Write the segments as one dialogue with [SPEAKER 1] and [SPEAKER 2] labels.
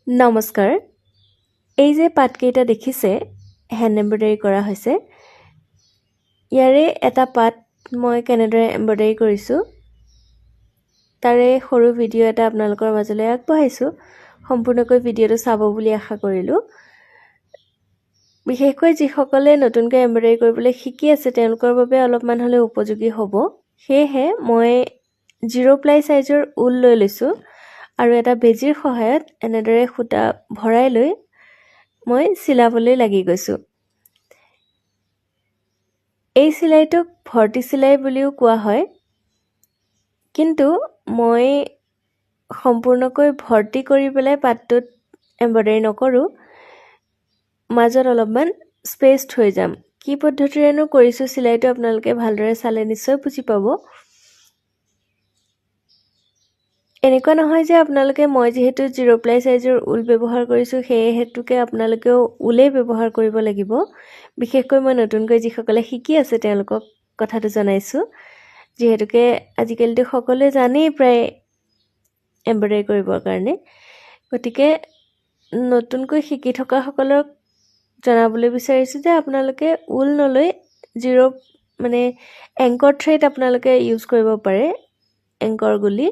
[SPEAKER 1] নমস্কাৰ। এই যে পাতকেইটা দেখিছে হেণ্ড এম্ব্ৰইডাৰী কৰা হৈছে। ইয়াৰে এটা পাত মই কেনেদৰে এম্ব্ৰইডাৰী কৰিছোঁ তাৰে সৰু ভিডিঅ' এটা আপোনালোকৰ মাজলৈ আগবঢ়াইছোঁ। সম্পূৰ্ণকৈ ভিডিঅ'টো চাব বুলি আশা কৰিলোঁ। বিশেষকৈ যিসকলে নতুনকৈ এম্ব্ৰইডাৰী কৰিবলৈ শিকি আছে তেওঁলোকৰ বাবে অলপমান হ'লেও উপযোগী হ'ব। সেয়েহে মই 0 প্লাই সাইজৰ ঊল লৈ লৈছোঁ আৰু এটা বেজিৰ সহায়ত এনেদৰে সূতা ভৰাই লৈ মই চিলাবলৈ লাগি গৈছোঁ। এই চিলাইটোক ভৰ্তি চিলাই বুলিও কোৱা হয়, কিন্তু মই সম্পূৰ্ণকৈ ভৰ্তি কৰি পেলাই পাতটোত এম্ব্ৰইডাৰী নকৰোঁ, মাজত অলপমান স্পেচ থৈ যাম। কি পদ্ধতিৰেনো কৰিছোঁ চিলাইটো আপোনালোকে ভালদৰে চালে নিশ্চয় বুজি পাব। এনেকুৱা নহয় যে আপোনালোকে মই যিহেতু 0 প্লাই সাইজৰ ঊল ব্যৱহাৰ কৰিছোঁ সেই হেতুকে আপোনালোকেও ঊলেই ব্যৱহাৰ কৰিব লাগিব। বিশেষকৈ মই নতুনকৈ যিসকলে শিকি আছে তেওঁলোকক কথাটো জনাইছোঁ, যিহেতুকে আজিকালিতো সকলোৱে জানেই প্ৰায় এম্ব্ৰইডাৰী কৰিবৰ কাৰণে। গতিকে নতুনকৈ শিকি থকাসকলক জনাবলৈ বিচাৰিছোঁ যে আপোনালোকে ঊল নলৈ 0 এংকৰ থ্ৰেড আপোনালোকে ইউজ কৰিব পাৰে, এংকৰ গুলি।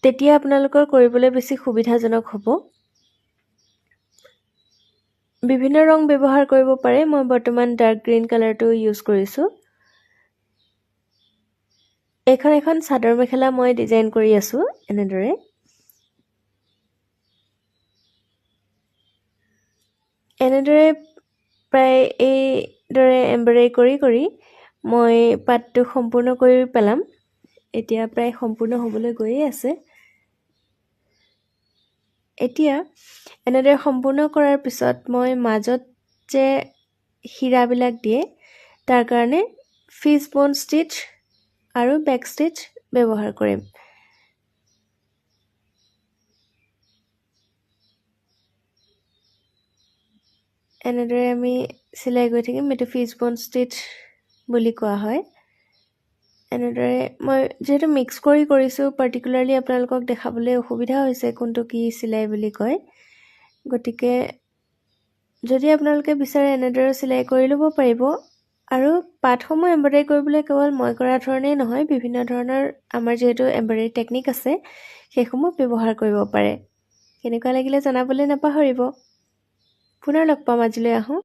[SPEAKER 1] তেতিয়া আপোনালোকৰ কৰিবলৈ বেছি সুবিধাজনক হ'ব। বিভিন্ন ৰং ব্যৱহাৰ কৰিব পাৰে। মই বৰ্তমান ডাৰ্ক গ্ৰীণ কালাৰটো ইউজ কৰিছোঁ। এখন চাদৰ মেখেলা মই ডিজাইন কৰি আছোঁ এনেদৰে। এনেদৰে প্ৰায় এইদৰে এম্ব্ৰইডাৰী কৰি মই পাতটো সম্পূৰ্ণ কৰি পেলাম। এতিয়া প্ৰায় সম্পূৰ্ণ হ'বলৈ গৈয়ে আছে। এতিয়া এনেদৰে সম্পূৰ্ণ কৰাৰ পিছত মই মাজত যে হীৰাবিলাক দিয়ে তাৰ কাৰণে ফিছ বোন ষ্টিচ আৰু বেক ষ্টিচ ব্যৱহাৰ কৰিম। এনেদৰে আমি চিলাই গৈ থাকিম। এইটো ফিছ বোন ষ্টিচ বুলি কোৱা হয়। এনেদৰে মই যিহেতু মিক্স কৰি কৰিছোঁ, পাৰ্টিকুলাৰলি আপোনালোকক দেখাবলৈ অসুবিধা হৈছে কোনটো কি চিলাই বুলি কয়। গতিকে যদি আপোনালোকে বিচাৰে এনেদৰে চিলাই কৰি ল'ব পাৰিব। আৰু পাতসমূহ এম্ব্ৰইডাৰী কৰিবলৈ কেৱল মই কৰা ধৰণেই নহয়, বিভিন্ন ধৰণৰ আমাৰ যিহেতু এম্ব্ৰইডাৰী টেকনিক আছে সেইসমূহ ব্যৱহাৰ কৰিব পাৰে। কেনেকুৱা লাগিলে জনাবলৈ নাপাহৰিব। পুনৰ লগ পাম। আজিলৈ আহোঁ।